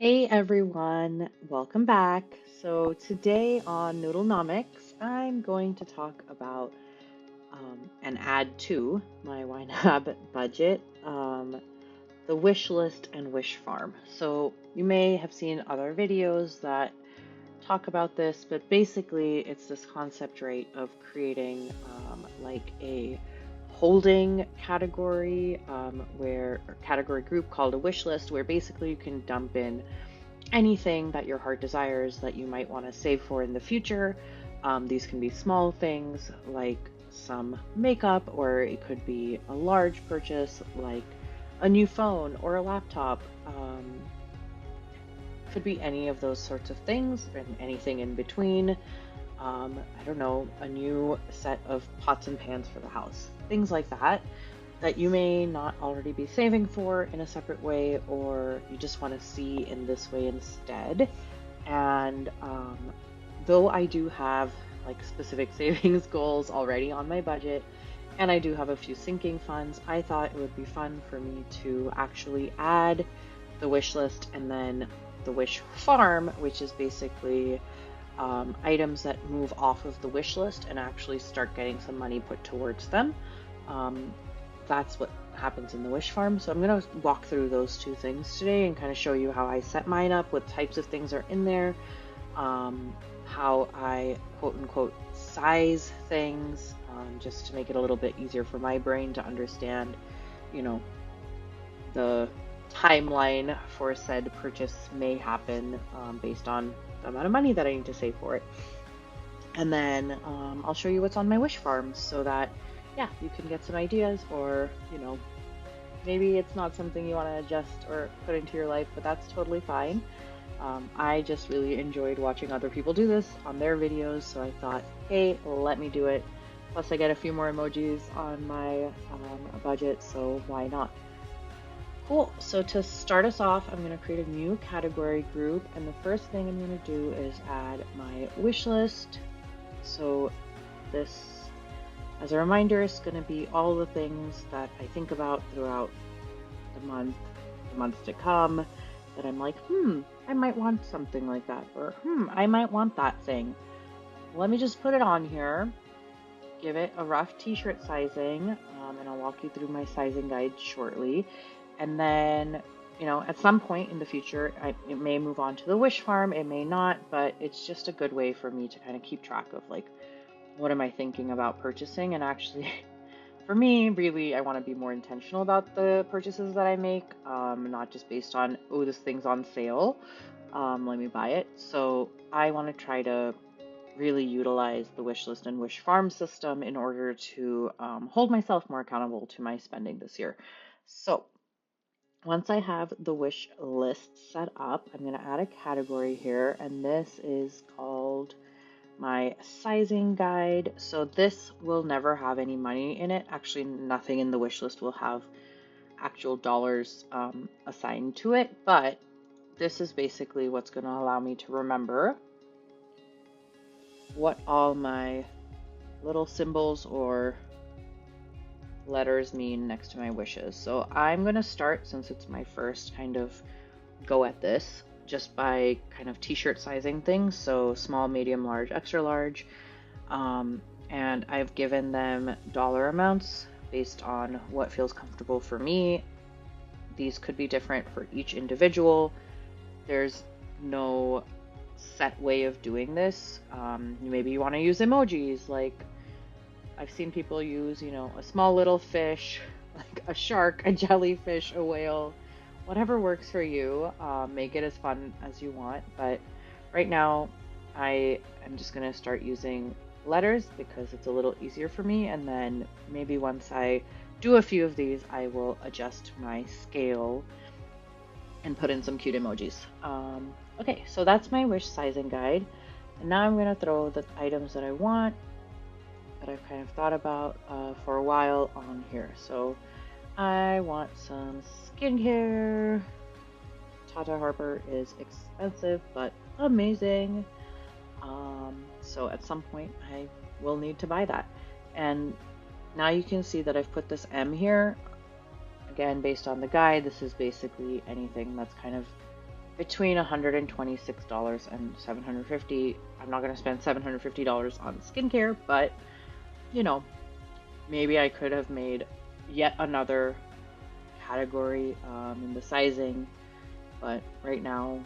Hey everyone, welcome back. So today on Noodlenomics, I'm going to talk about and add to my YNAB budget, the wish list and wish farm. So you may have seen other videos that talk about this, but basically it's this concept, right, of creating like a holding category or category group called a wish list, where basically you can dump in anything that your heart desires that you might want to save for in the future. These can be small things like some makeup, or it could be a large purchase like a new phone or a laptop. Could be any of those sorts of things and anything in between. I don't know, a new set of pots and pans for the house, things like that, that you may not already be saving for in a separate way, or you just want to see in this way instead. And though I do have like specific savings goals already on my budget, and I do have a few sinking funds, I thought it would be fun for me to actually add the wish list and then the wish farm, which is basically items that move off of the wish list and actually start getting some money put towards them. Um, that's what happens in the wish farm. So I'm going to walk through those two things today and kind of show you how I set mine up, what types of things are in there, how I quote unquote size things, just to make it a little bit easier for my brain to understand, you know, the timeline for said purchase may happen based on the amount of money that I need to save for it. And then I'll show you what's on my wish farm so that, yeah, you can get some ideas, or, maybe it's not something you want to adjust or put into your life, but that's totally fine. I just really enjoyed watching other people do this on their videos, so I thought, hey, let me do it. Plus, I get a few more emojis on my budget, so why not? Cool. So to start us off, I'm going to create a new category group, and the first thing I'm going to do is add my wish list. So this, as a reminder, is going to be all the things that I think about throughout the months to come, that I'm like, I might want something like that, or I might want that thing. Let me just put it on here, give it a rough t-shirt sizing, and I'll walk you through my sizing guide shortly. And then, at some point in the future, it may move on to the wish farm, it may not, but it's just a good way for me to kind of keep track of, like, what am I thinking about purchasing. And actually, for me, really, I want to be more intentional about the purchases that I make, not just based on, oh, this thing's on sale, let me buy it. So I want to try to really utilize the wish list and wish farm system in order to hold myself more accountable to my spending this year. So once I have the wish list set up, I'm going to add a category here, and this is called my sizing guide. So this will never have any money in it. Actually, nothing in the wish list will have actual dollars assigned to it, but this is basically what's going to allow me to remember what all my little symbols or letters mean next to my wishes. So I'm going to start, since it's my first kind of go at this, just by kind of t-shirt sizing things. So small, medium, large, extra large. And I've given them dollar amounts based on what feels comfortable for me. These could be different for each individual. There's no set way of doing this. Maybe you want to use emojis, like I've seen people use, a small little fish, like a shark, a jellyfish, a whale, whatever works for you. Make it as fun as you want. But right now, I am just going to start using letters because it's a little easier for me. And then maybe once I do a few of these, I will adjust my scale and put in some cute emojis. Okay, so that's my wish sizing guide. And now I'm going to throw the items that I want, that I've kind of thought about for a while, on here. So I want some skincare. Tata Harper is expensive but amazing. So at some point I will need to buy that. And now you can see that I've put this M here. Again, based on the guide, this is basically anything that's kind of between $126 and $750. I'm not going to spend $750 on skincare, but you know, maybe I could have made yet another category in the sizing, but right now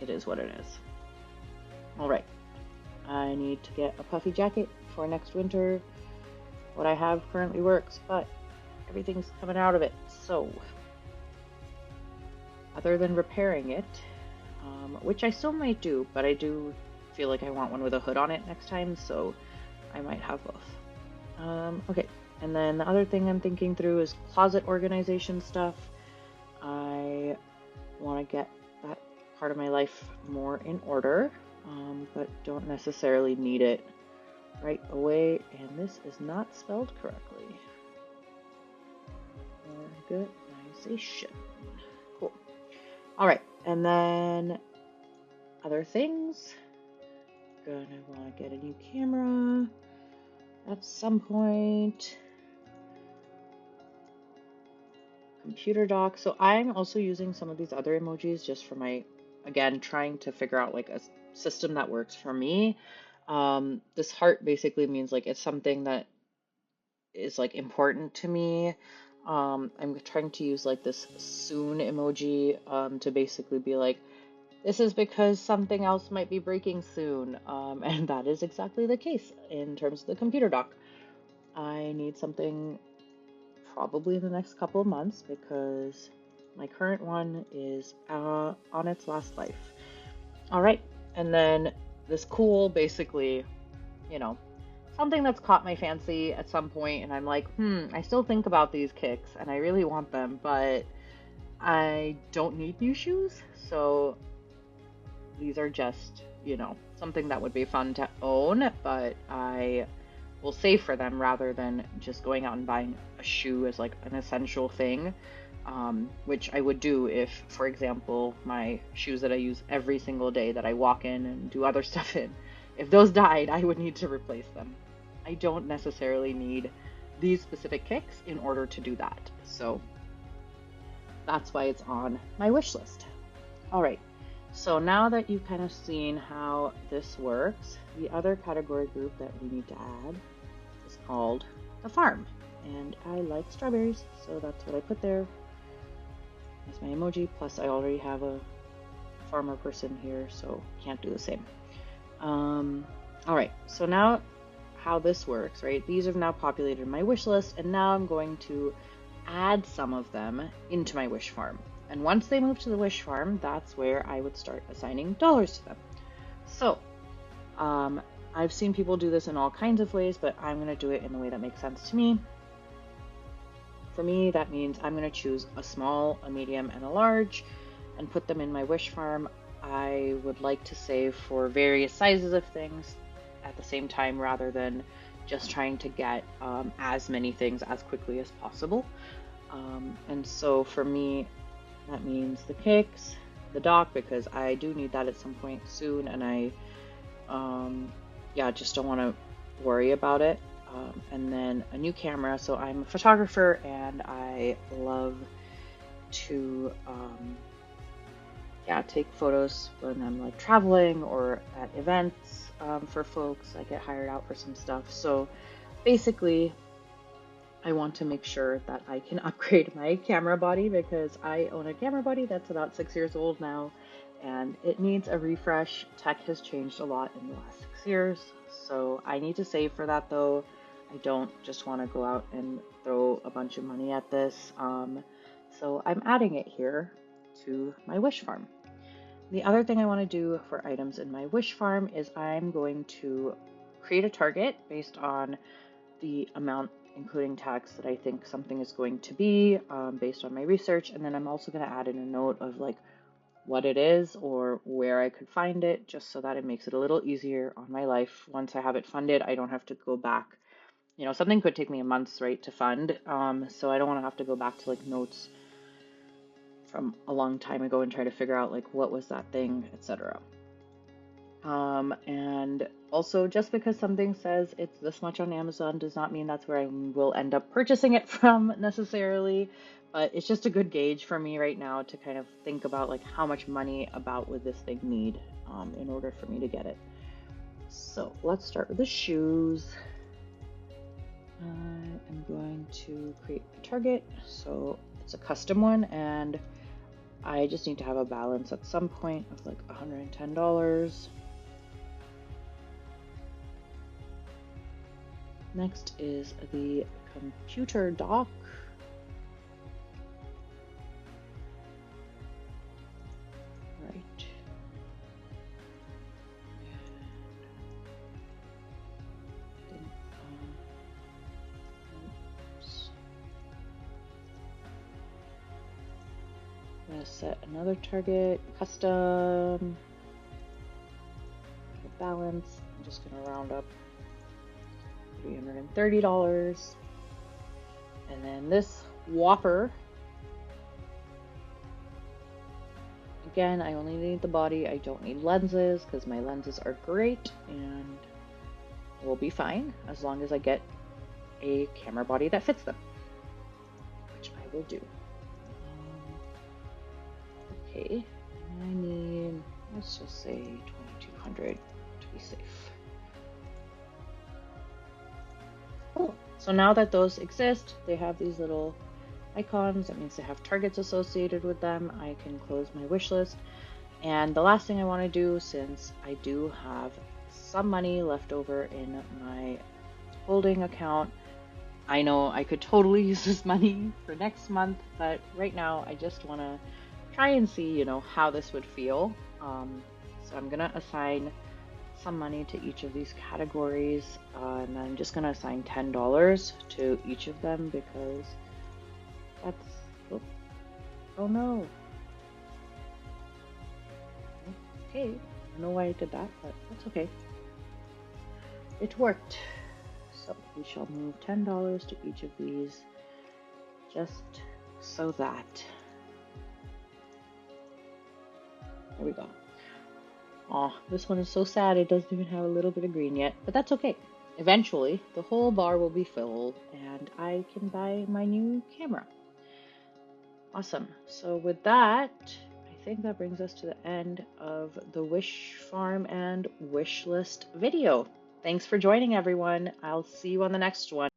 it is what it is. All right, I need to get a puffy jacket for next winter. What I have currently works, but everything's coming out of it. So, other than repairing it, which I still might do, but I do feel like I want one with a hood on it next time, so I might have both. Okay, and then the other thing I'm thinking through is closet organization stuff. I want to get that part of my life more in order, but don't necessarily need it right away. And this is not spelled correctly. Organization. Cool. All right, and then other things. Gonna want to get a new camera at some point. Computer dock. So I'm also using some of these other emojis just for my, again, trying to figure out like a system that works for me. This heart basically means like it's something that is like important to me. I'm trying to use like this soon emoji to basically be like, this is because something else might be breaking soon. And that is exactly the case in terms of the computer dock. I need something probably in the next couple of months because my current one is on its last life. All right, and then this cool, basically, you know, something that's caught my fancy at some point, and I'm like, I still think about these kicks, and I really want them, but I don't need new shoes, so these are just, something that would be fun to own, but I will save for them rather than just going out and buying a shoe as like an essential thing, which I would do if, for example, my shoes that I use every single day that I walk in and do other stuff in, if those died, I would need to replace them. I don't necessarily need these specific kicks in order to do that. So that's why it's on my wish list. All right. So now that you've kind of seen how this works, the other category group that we need to add is called the farm. And I like strawberries, so that's what I put there as my emoji. Plus I already have a farmer person here, so can't do the same. All right, so now how this works, right? These have now populated my wish list, and now I'm going to add some of them into my wish farm. And once they move to the wish farm, that's where I would start assigning dollars to them. So I've seen people do this in all kinds of ways, but I'm going to do it in the way that makes sense to me. For me, that means I'm going to choose a small, a medium, and a large and put them in my wish farm. I would like to save for various sizes of things at the same time rather than just trying to get as many things as quickly as possible. And so for me, that means the kicks, the dock, because I do need that at some point soon, and I just don't want to worry about it. And then a new camera. So I'm a photographer and I love to take photos when I'm like traveling or at events for folks. I get hired out for some stuff. So basically I want to make sure that I can upgrade my camera body because I own a camera body that's about 6 years old now and it needs a refresh. Tech has changed a lot in the last 6 years, so I need to save for that though. I don't just want to go out and throw a bunch of money at this. So I'm adding it here to my wish farm. The other thing I want to do for items in my wish farm is I'm going to create a target based on the amount including tax that I think something is going to be based on my research. And then I'm also going to add in a note of like what it is or where I could find it, just so that it makes it a little easier on my life. Once I have it funded, I don't have to go back. Something could take me a month, right, to fund. So I don't want to have to go back to like notes from a long time ago and try to figure out like what was that thing, etc. And also, just because something says it's this much on Amazon does not mean that's where I will end up purchasing it from necessarily. But it's just a good gauge for me right now to kind of think about like how much money about would this thing need in order for me to get it. So let's start with the shoes. I am going to create a target. So it's a custom one, and I just need to have a balance at some point of like $110. Next is the computer dock. Right. Oops. I'm gonna set another target, custom, balance. I'm just gonna round up $330. And then this Whopper, again, I only need the body. I don't need lenses because my lenses are great and will be fine as long as I get a camera body that fits them, which I will do. Okay, I need, let's just say 2200 to be safe. Cool. So now that those exist, they have these little icons. That means they have targets associated with them. I can close my wish list. And the last thing I want to do, since I do have some money left over in my holding account, I know I could totally use this money for next month, but right now I just want to try and see, you know, how this would feel. So I'm gonna assign some money to each of these categories, and then I'm just gonna assign $10 to each of them because that's, oh no. Okay, I don't know why I did that, but that's okay. It worked. So we shall move $10 to each of these, just so that. There we go. Aw, this one is so sad it doesn't even have a little bit of green yet, but that's okay. Eventually, the whole bar will be filled and I can buy my new camera. Awesome. So with that, I think that brings us to the end of the Wish Farm and Wish List video. Thanks for joining, everyone. I'll see you on the next one.